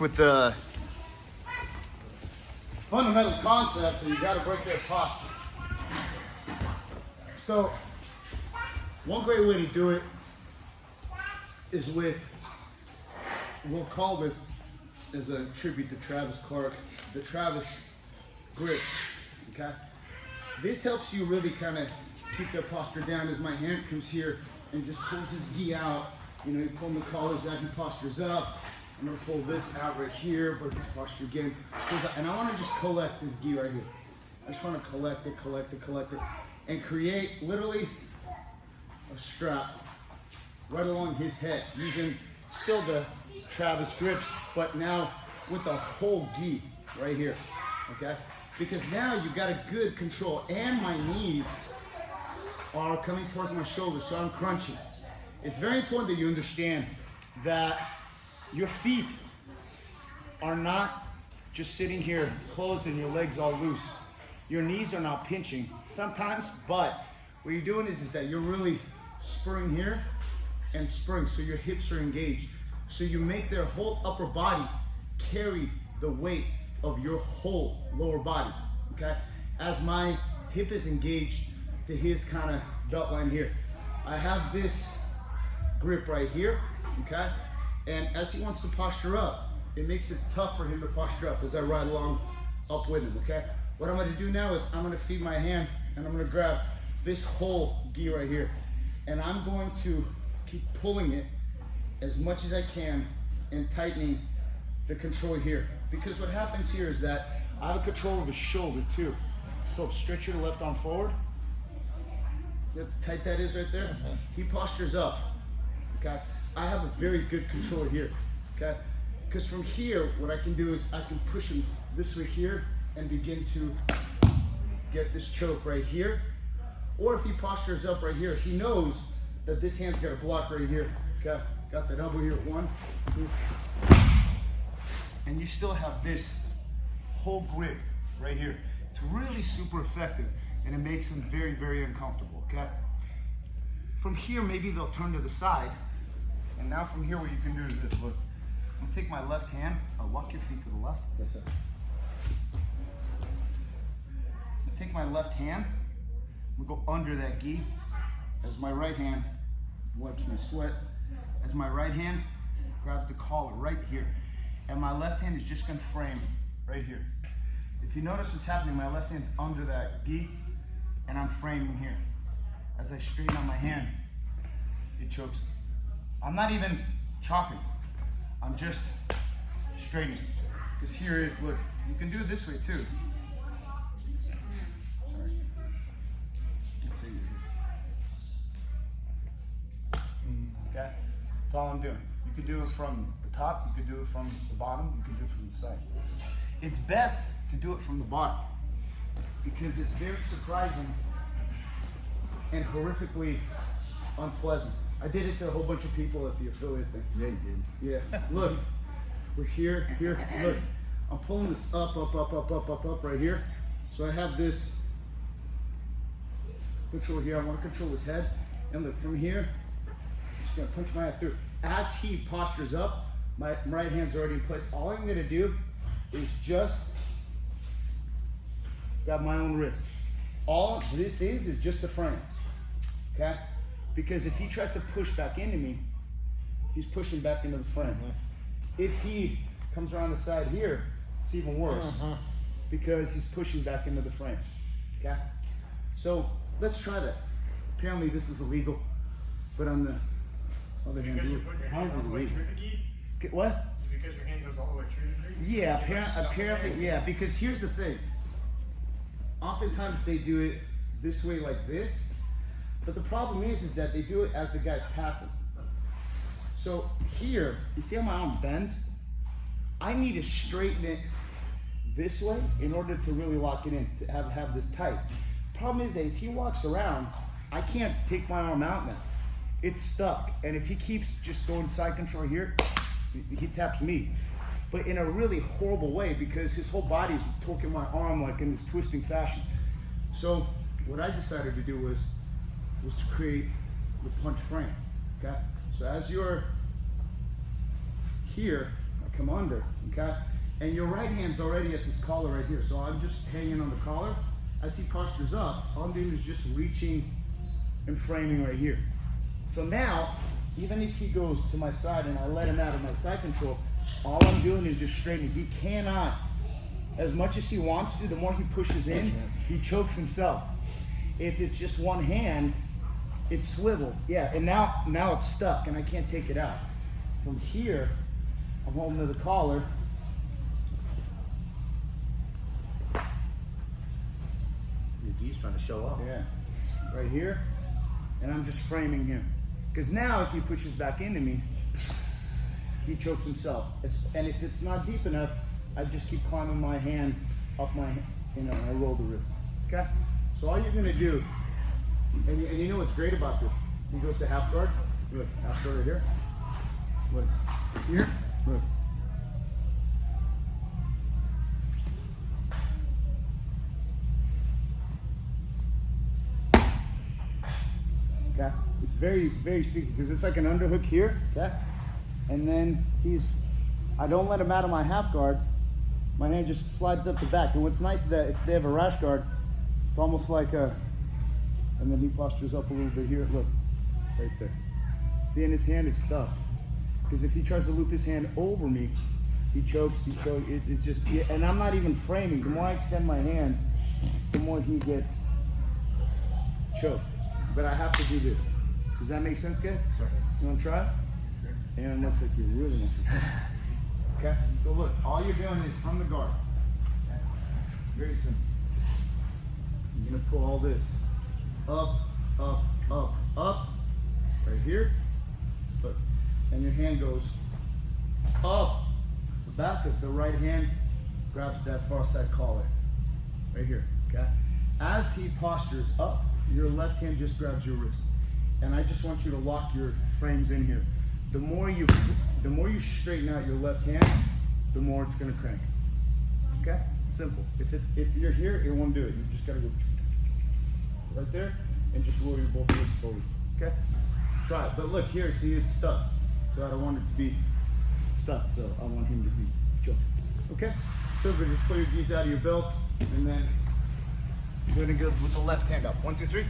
with the fundamental concept that you got to break that posture. So one great way to do it is with, we'll call this as a tribute to Travis Clark, the Travis grips, okay? This helps you really kind of keep their posture down as my hand comes here and just pulls his gi out. You know, you pull the collars out, he postures up. I'm gonna pull this out right here, break his posture again. And I wanna just collect this gi right here. I just wanna collect it, and create literally a strap right along his head, using still the Travis grips, but now with the whole gi right here, okay? Because now you've got a good control, and my knees are coming towards my shoulders, so I'm crunching. It's very important that you understand that your feet are not just sitting here closed and your legs all loose. Your knees are not pinching sometimes, but what you're doing is that you're really spurring here and spurring, so your hips are engaged. So you make their whole upper body carry the weight of your whole lower body, okay? As my hip is engaged to his kind of belt line here. I have this grip right here, okay? And as he wants to posture up, it makes it tough for him to posture up as I ride along up with him, okay? What I'm gonna do now is I'm gonna feed my hand and I'm gonna grab this whole gi right here. And I'm going to keep pulling it as much as I can and tightening the control here. Because what happens here is that I have a control of his shoulder too. So stretch your left arm forward. See how tight that is right there? He postures up, okay? I have a very good control here, okay? Because from here, what I can do is I can push him this way here and begin to get this choke right here. Or if he postures up right here, he knows that this hand's got a block right here, okay? Got that elbow here, 1, 2. And you still have this whole grip right here. It's really super effective, and it makes them very, very uncomfortable, okay? From here, maybe they'll turn to the side. And now from here, what you can do is this, look. I'm gonna take my left hand, I'll walk your feet to the left. Yes, sir. I'm gonna take my left hand, I'm gonna go under that gi, as my right hand wipes my sweat, as my right hand grabs the collar right here. And my left hand is just gonna frame right here. If you notice what's happening, my left hand's under that gi, and I'm framing here. As I straighten out my hand, it chokes. I'm not even chopping. I'm just straightening. Because here is, look, you can do it this way too. Sorry. Let's see. Okay? That's all I'm doing. You can do it from the top, you can do it from the bottom, you can do it from the side. It's best to do it from the bottom because it's very surprising and horrifically unpleasant. I did it to a whole bunch of people at the affiliate thing. Yeah, you did. Yeah, look, we're here, look. I'm pulling this up right here. So I have this control here. I want to control his head. And look, from here, I'm just gonna punch my head through. As he postures up, my right hand's already in place. All I'm gonna do is just grab my own wrist. All this is just a frame, okay? Because if he tries to push back into me, he's pushing back into the frame. If he comes around the side here, it's even worse because he's pushing back into the frame, okay? So let's try that. Apparently this is illegal, but on the other hand, how is it illegal? What? Is it because your hand goes all the way through the gi? Yeah, apparently, yeah, because here's the thing. Oftentimes they do it this way like this, but the problem is that they do it as the guy's passing. So here, you see how my arm bends? I need to straighten it this way in order to really lock it in, to have this tight. Problem is that if he walks around, I can't take my arm out now. It's stuck, and if he keeps just going side control here, he taps me. But in a really horrible way because his whole body is torquing my arm like in this twisting fashion. So what I decided to do was to create the punch frame, okay? So as you're here, okay, come under, okay? And your right hand's already at this collar right here. So I'm just hanging on the collar. As he postures up, all I'm doing is just reaching and framing right here. So now, even if he goes to my side and I let him out of my side control, all I'm doing is just straightening. He cannot, as much as he wants to, the more he pushes in, he chokes himself. If it's just one hand, it's swiveled. Yeah, and now it's stuck and I can't take it out. From here, I'm holding to the collar. He's trying to show off. Yeah, right here. And I'm just framing him. Because now if he pushes back into me, he chokes himself. And if it's not deep enough, I just keep climbing my hand up my, and I roll the wrist. Okay? So all you're gonna do, and you know what's great about this? He goes to half guard. Look, half guard right here. Look, here, look. Okay? It's very, very sticky because it's like an underhook here, okay? And then I don't let him out of my half guard. My hand just slides up the back. And what's nice is that if they have a rash guard, it's almost like and then he postures up a little bit here. Look, right there. See, and his hand is stuck. Because if he tries to loop his hand over me, he chokes, it just, and I'm not even framing. The more I extend my hand, the more he gets choked. But I have to do this. Does that make sense, guys? Sorry. You want to try? Sure. And it looks like you really want to try. Okay? So look, all you're doing is from the guard. Okay? Very simple. You're going to pull all this up, up, up, up, right here. Look. And your hand goes up the back as the right hand grabs that far side collar. Right here. Okay? As he postures up, your left hand just grabs your wrist. And I just want you to lock your frames in here. The more you straighten out your left hand, the more it's gonna crank. Okay? Simple. If you're here, it won't do it. You just gotta go right there and just roll your both wrists forward. Okay? Try it. But look here, see it's stuck. So I don't want it to be stuck, so I want him to be choked. Okay? So just pull your G's out of your belts and then we're gonna go with the left hand up. 1, 2, 3.